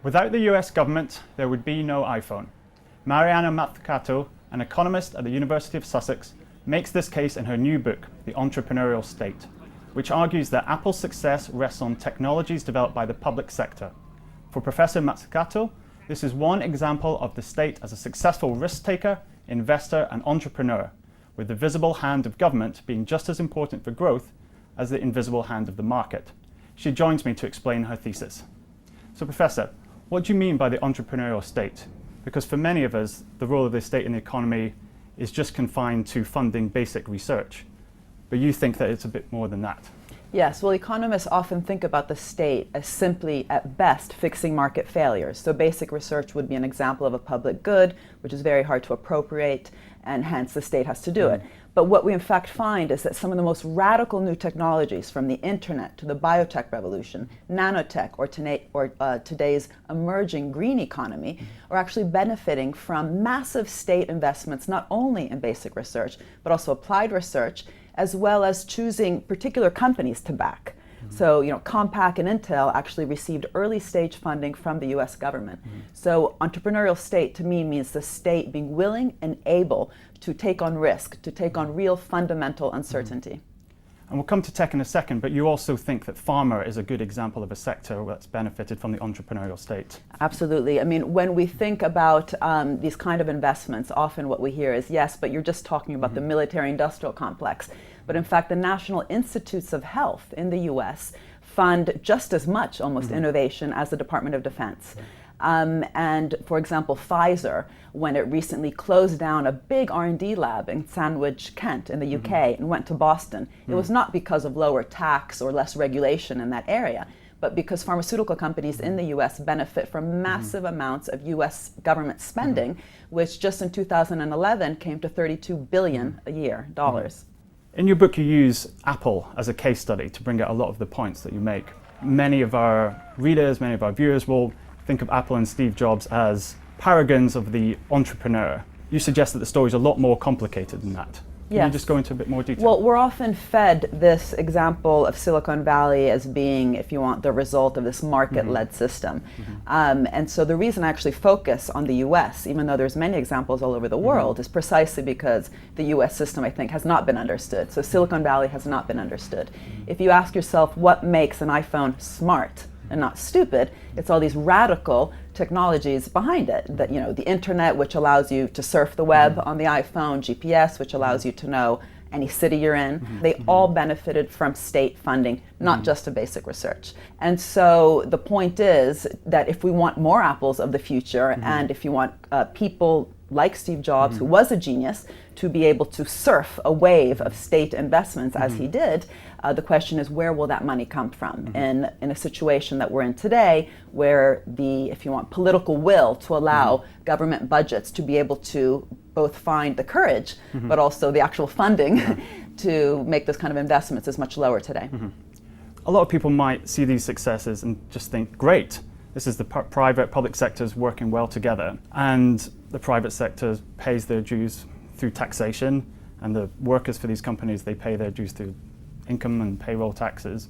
Without the US government, there would be no iPhone. Mariana Mazzucato, an economist at the University of Sussex, makes this case in her new book, The Entrepreneurial State, which argues that Apple's success rests on technologies developed by the public sector. For Professor Mazzucato, this is one example of the state as a successful risk-taker, investor, and entrepreneur, with the visible hand of government being just as important for growth as the invisible hand of the market. She joins me to explain her thesis. So, Professor, what do you mean by the entrepreneurial state? Because for many of us, the role of the state in the economy is just confined to funding basic research. But you think that it's a bit more than that. Yes, well, economists often think about the state as simply, at best, fixing market failures. So basic research would be an example of a public good, which is very hard to appropriate, and hence the state has to do it. But what we in fact find is that some of the most radical new technologies, from the internet to the biotech revolution, nanotech, or today's emerging green economy, are actually benefiting from massive state investments, not only in basic research, but also applied research, as well as choosing particular companies to back. So, Compaq and Intel actually received early stage funding from the US government. So entrepreneurial state to me means the state being willing and able to take on risk, to take on real fundamental uncertainty. And we'll come to tech in a second, but you also think that pharma is a good example of a sector that's benefited from the entrepreneurial state. Absolutely. I mean, when we think about these kind of investments, often what we hear is, yes, but you're just talking about the military-industrial complex. But in fact, the National Institutes of Health in the US fund just as much, almost, innovation as the Department of Defense. And for example, Pfizer, when it recently closed down a big R&D lab in Sandwich, Kent in the UK and went to Boston, it was not because of lower tax or less regulation in that area, but because pharmaceutical companies in the US benefit from massive amounts of US government spending, which just in 2011 came to $32 billion a year, dollars. In your book, you use Apple as a case study to bring out a lot of the points that you make. Many of our readers, many of our viewers will think of Apple and Steve Jobs as paragons of the entrepreneur. You suggest that the story is a lot more complicated than that. Can you just go into a bit more detail? Well, we're often fed this example of Silicon Valley as being, if you want, the result of this market-led system. And so the reason I actually focus on the US, even though there's many examples all over the world, is precisely because the US system, I think, has not been understood. So Silicon Valley has not been understood. If you ask yourself what makes an iPhone smart and not stupid, it's all these radical technologies behind it. That, the internet, which allows you to surf the web on the iPhone, GPS, which allows you to know any city you're in. They all benefited from state funding, not just to basic research. And so the point is that if we want more Apples of the future, and if you want people like Steve Jobs, who was a genius, to be able to surf a wave of state investments as he did, the question is, where will that money come from? In a situation that we're in today, where the, if you want, political will to allow government budgets to be able to both find the courage, but also the actual funding to make those kind of investments is much lower today. A lot of people might see these successes and just think, great, this is the private, public sectors working well together, and the private sector pays their dues through taxation, and the workers for these companies, they pay their dues through income and payroll taxes.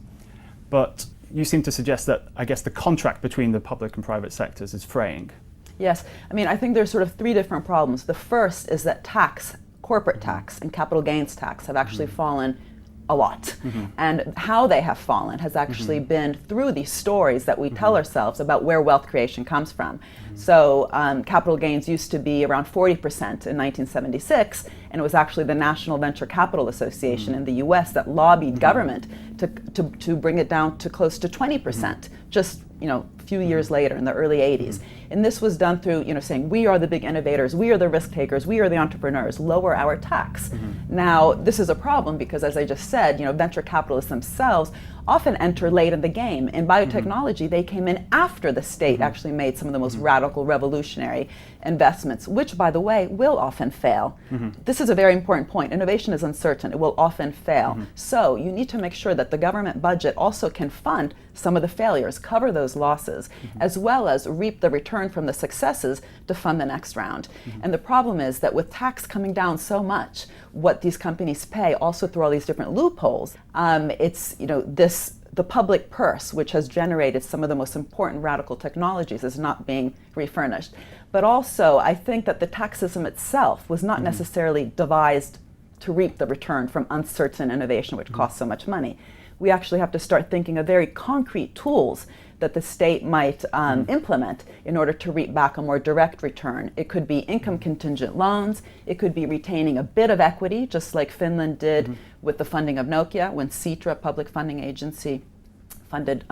But you seem to suggest that, I guess, the contract between the public and private sectors is fraying. Yes, I mean, I think there's sort of three different problems. The first is that tax, corporate tax and capital gains tax have actually fallen a lot. And how they have fallen has actually been through these stories that we tell ourselves about where wealth creation comes from. So capital gains used to be around 40% in 1976, and it was actually the National Venture Capital Association in the US that lobbied government to bring it down to close to 20%, just a few years later in the early 80s. And this was done through saying, we are the big innovators, we are the risk takers, we are the entrepreneurs, lower our tax. Now, this is a problem because, as I just said, venture capitalists themselves often enter late in the game. In biotechnology, they came in after the state actually made some of the most radical, revolutionary investments, which, by the way, will often fail. This is a very important point. Innovation is uncertain. It will often fail. So you need to make sure that the government budget also can fund some of the failures, cover those losses, as well as reap the return from the successes to fund the next round. And the problem is that with tax coming down so much, what these companies pay also through all these different loopholes, it's, the the public purse, which has generated some of the most important radical technologies, is not being refurnished. But also, I think that the tax system itself was not necessarily devised to reap the return from uncertain innovation, which costs so much money. We actually have to start thinking of very concrete tools that the state might implement in order to reap back a more direct return. It could be income contingent loans. It could be retaining a bit of equity, just like Finland did with the funding of Nokia, when Sitra, public funding agency, funded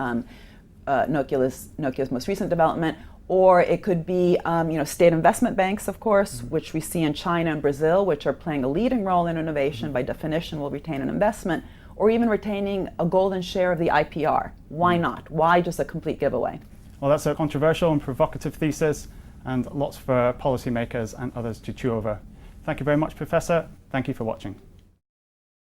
Nokia's most recent development. Or it could be state investment banks, of course, which we see in China and Brazil, which are playing a leading role in innovation. By definition, will retain an investment. Or even retaining a golden share of the IPR. Why not? Why just a complete giveaway? Well, that's a controversial and provocative thesis, and lots for policymakers and others to chew over. Thank you very much, Professor. Thank you for watching.